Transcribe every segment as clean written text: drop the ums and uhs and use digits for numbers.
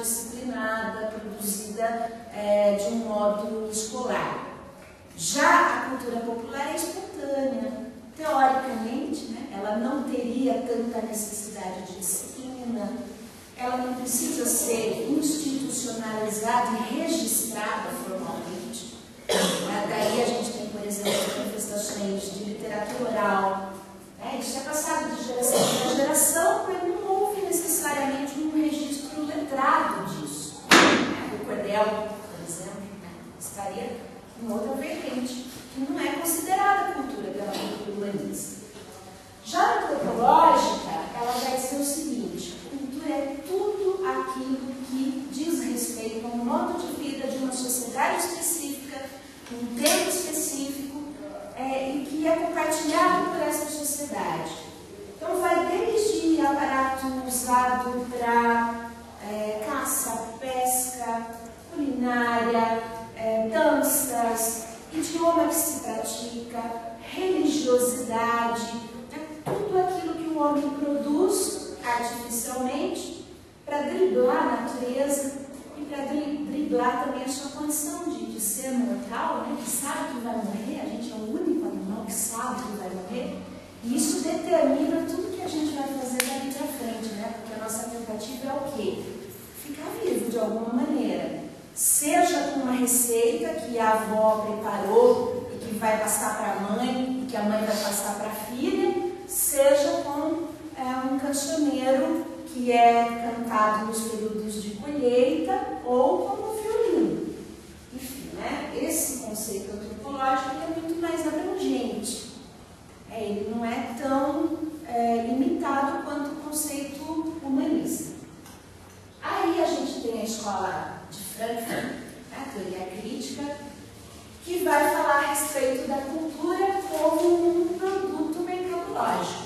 disciplinada, produzida de um modo escolar. Já a cultura popular é espontânea. Teoricamente, né, ela não teria tanta necessidade de disciplina, ela não precisa ser institucionalizada e registrada formalmente. Daí a gente tem, por exemplo, manifestações de literatura oral. Isso é passado de geração para geração, mas não houve necessariamente um registro letrado disso. O cordel, por exemplo, estaria em outra vertente, que não é considerada cultura pela cultura humanista. Já a antropológica, ela vai dizer o seguinte: cultura é tudo aquilo que diz respeito ao modo de vida de uma sociedade específica, um tempo específico, e que é compartilhado por essa sociedade. Então vai desde aparato usado para caça, pesca, culinária, danças, idioma que se pratica, religiosidade, tudo aquilo que o homem produz artificialmente para driblar a natureza e para driblar também a sua condição de ser mortal, né? Que sabe que vai morrer. A gente é o único animal que sabe que vai morrer, e isso determina tudo que a gente vai fazer daqui para frente, né? Porque a nossa tentativa é o quê? Ficar vivo de alguma maneira, seja com uma receita que a avó preparou e que vai passar para a mãe e que a mãe vai passar para a filha, seja com um cancioneiro que é cantado nos períodos de colheita ou como um violino. Enfim, né? Esse conceito antropológico é muito mais abrangente. Ele não é tão limitado quanto o conceito humanista. Aí a gente tem a escola de Frankfurt, a teoria crítica, que vai falar a respeito da cultura como um produto mercadológico.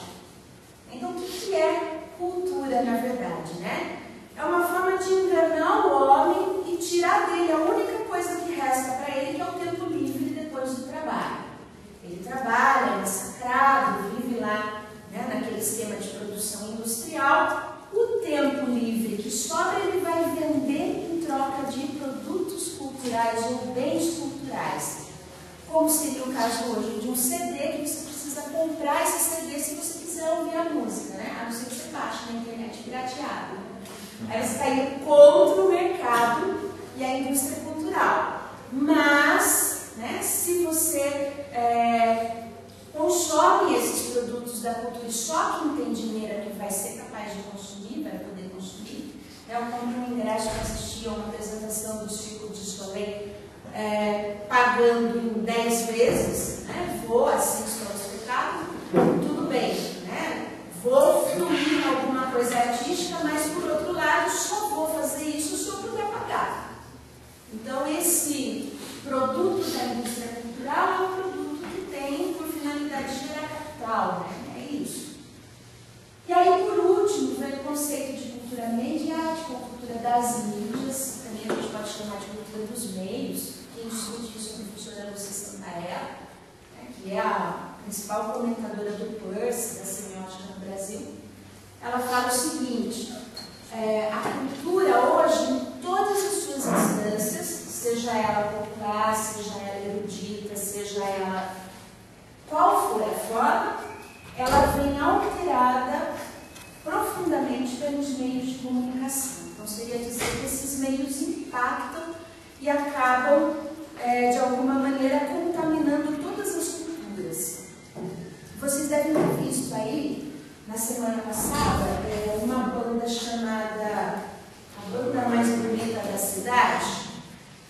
Então, o que é cultura, na verdade, né? É uma forma de enganar o homem e tirar dele a única coisa que resta para ele, que é o tempo livre depois do trabalho. Ele trabalha, é massacrado, vive lá, né, naquele esquema de produção industrial. O tempo livre que sobra, ele vai vender em troca de produtos culturais ou bens culturais. Como seria o caso hoje de um CD, que você precisa comprar esse CD se você quiser ouvir a música, né? A não ser que você baixe na internet pirateado. Aí você está indo contra o mercado e a indústria cultural. Mas, né, se você consome esses produtos da cultura e só quem tem dinheiro é que vai ser capaz de consumir, vai poder consumir. Eu compro um ingresso para assistir a uma apresentação do Circo de Soleil, pagando em 10 vezes, né? Vou, assisto ao espetáculo, tudo bem, né? Vou fluir em alguma coisa artística, mas por outro lado, só vou fazer isso se eu puder pagar. Então, esse produto da indústria cultural é um produto que tem por finalidade gerar capital, né? É isso. E aí, por último, vem o conceito de cultura mediática, a cultura das mídias, também a gente pode chamar de cultura dos meios. Quem discute isso é a professora Lúcia Santarella, né, que é a principal comentadora do PURS, da semiótica no Brasil. Ela fala o seguinte: a cultura hoje, em todas as suas instâncias, seja ela popular, seja ela erudita, seja ela qual for a forma, ela vem alterada profundamente pelos meios de comunicação. Então, seria dizer que esses meios impactam e acabam, de alguma maneira, contaminando todas as culturas. Vocês devem ter visto aí, na semana passada, uma banda chamada A Banda Mais Bonita da Cidade.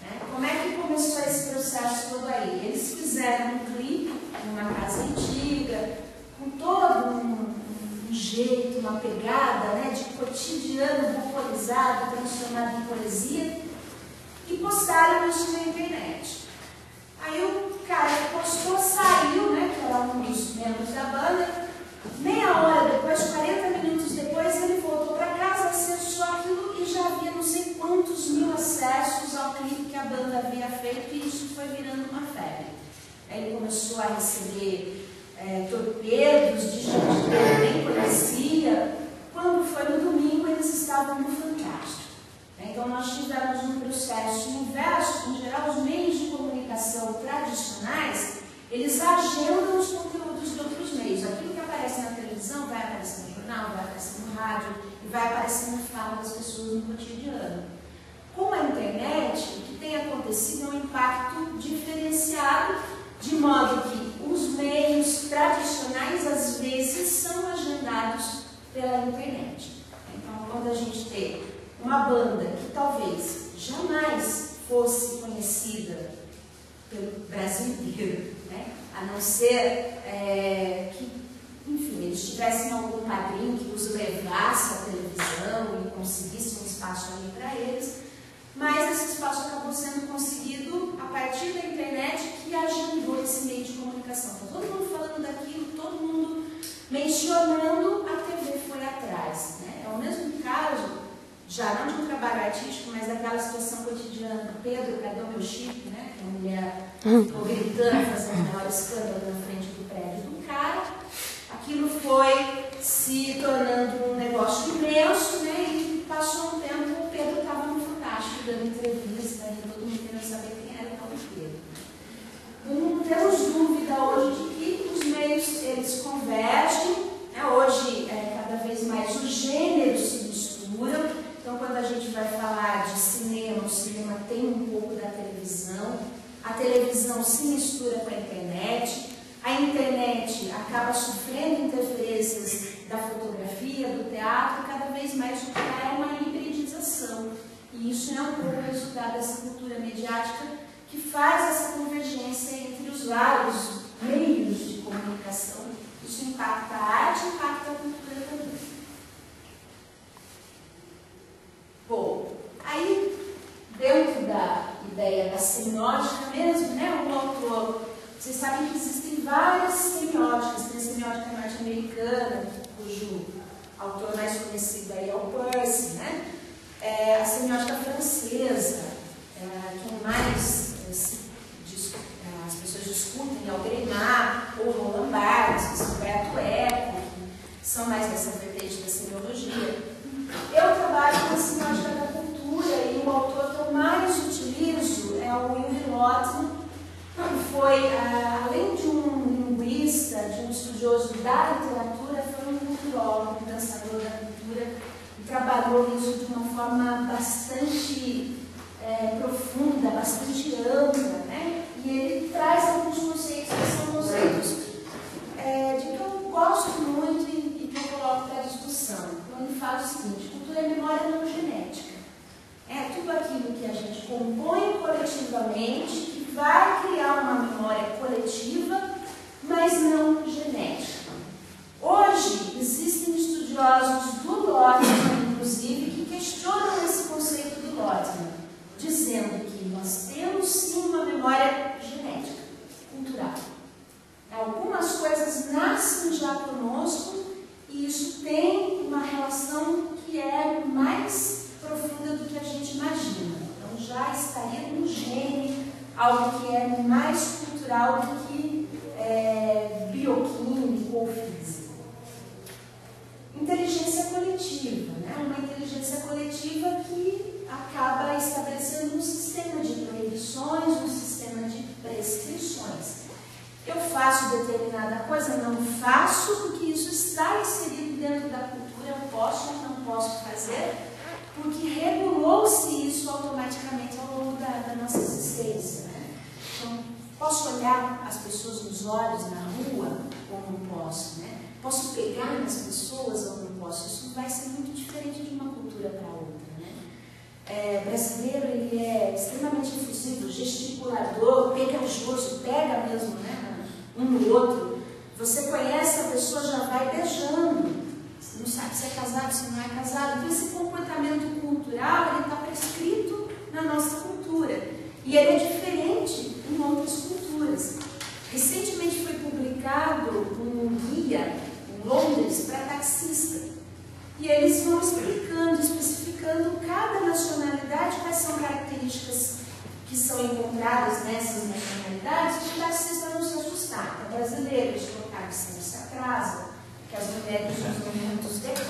Né? Como é que começou esse processo todo aí? Eles fizeram um clipe numa casa antiga, com todo um jeito, uma pegada, né, de cotidiano popularizado, transformado em poesia, e postaram isso na internet. Aí o cara que postou saiu, né, que era um dos membros da banda, meia hora depois, 40 minutos depois, ele voltou para casa, acessou aquilo e já havia não sei quantos mil acessos ao clipe que a banda havia feito, e isso foi virando uma febre. Aí ele começou a receber torpedos de gente que ele nem conhecia. Quando foi no domingo, eles estavam no Fantástico. Então, nós tivemos um processo inverso. Em geral, os meios de comunicação tradicionais, eles agendam os conteúdos de outros meios. Aquilo que aparece na televisão vai aparecer no jornal, vai aparecer no rádio e vai aparecer na fala das pessoas no cotidiano. Com a internet, o que tem acontecido é um impacto diferenciado, de modo que os meios tradicionais, às vezes, são agendados pela internet. Então, quando a gente tem uma banda que talvez jamais fosse conhecida pelo Brasil inteiro, né? A não ser que, enfim, eles tivessem algum padrinho que os levasse à televisão e conseguisse um espaço ali para eles, mas esse espaço acabou sendo conseguido a partir da internet, que agendou esse meio de comunicação. Então, todo mundo falando daquilo, todo mundo mencionando, a TV foi atrás, né? É o mesmo caso, já não de um trabalho artístico, mas daquela situação cotidiana do Pedro, cadê o meu chip, né? Que a mulher ficou gritando, fazendo o maior escândalo na frente do prédio do cara. Aquilo foi se tornando um negócio imenso, né? E passou um tempo, o Pedro estava no Fantástico dando entrevista, e todo mundo querendo saber quem era o tal do Pedro. Não temos dúvida hoje de que os meios, eles convergem, né? Hoje, cada vez mais os gêneros se misturam. Então, quando a gente vai falar de cinema, o cinema tem um pouco da televisão, a televisão se mistura com a internet acaba sofrendo interferências da fotografia, do teatro, cada vez mais o que é uma hibridização. E isso é um pouco resultado dessa cultura mediática que faz essa convergência entre os vários meios de comunicação. Isso impacta a arte, impacta a cultura também. Bom, aí, dentro da ideia da semiótica mesmo, né, o autor, vocês sabem que existem várias semióticas. Tem a semiótica norte-americana, cujo autor mais conhecido aí é o Peirce, né? A semiótica francesa, que mais as pessoas discutem é o Greinar, ou Roland Barthes, Humberto Eco, que são mais dessa vertente da semiologia. Eu trabalho com a semiótica da cultura e o autor que eu mais utilizo é o Wilhelm Lottner, que foi, além de um linguista, de um estudioso da literatura, foi um culturólogo, um pensador da cultura, e trabalhou isso de uma forma bastante profunda, bastante ampla, né? E ele traz alguns conceitos que são conceitos de que eu gosto muito e que eu coloco para discussão. Então, ele fala o seguinte: cultura é memória não genética. É tudo aquilo que a gente compõe coletivamente, que vai criar uma memória coletiva, mas não genética. Hoje, existem estudiosos do Lottner, inclusive, que questionam esse conceito do Lottner, dizendo que nós temos sim uma memória genética, cultural. Algumas coisas nascem já conosco e isso tem uma relação que é mais profunda do que a gente imagina. Então já estaria no gene algo que é mais cultural do que bioquímico ou físico. Inteligência coletiva, né? Uma inteligência coletiva que acaba estabelecendo um sistema de proibições, um sistema de prescrições. Eu faço determinada coisa, não faço, porque isso está inserido dentro da cultura, eu posso ou não posso fazer, porque regulou-se isso automaticamente ao longo da nossa existência. Né? Então, posso olhar as pessoas nos olhos na rua ou não posso? Né? Posso pegar nas pessoas ou não posso? Isso vai ser muito diferente de uma cultura para outra. Né? Brasileiro, ele é extremamente efusivo, gesticulador, pegajoso, pega mesmo, né? Um no outro. Você conhece a pessoa, já vai beijando. Você não sabe se é casado, se não é casado. Então, esse comportamento cultural, ele está prescrito na nossa cultura. E ele é diferente em outras culturas. Recentemente foi publicado um guia em Londres para taxista. E eles vão explicando, especificando cada nacionalidade, quais são características que são encontradas nessas nacionalidades, que o taxista não se ajustar. É brasileiro, eles colocaram que sempre se atrasa, que as mulheres usam muitos decotes.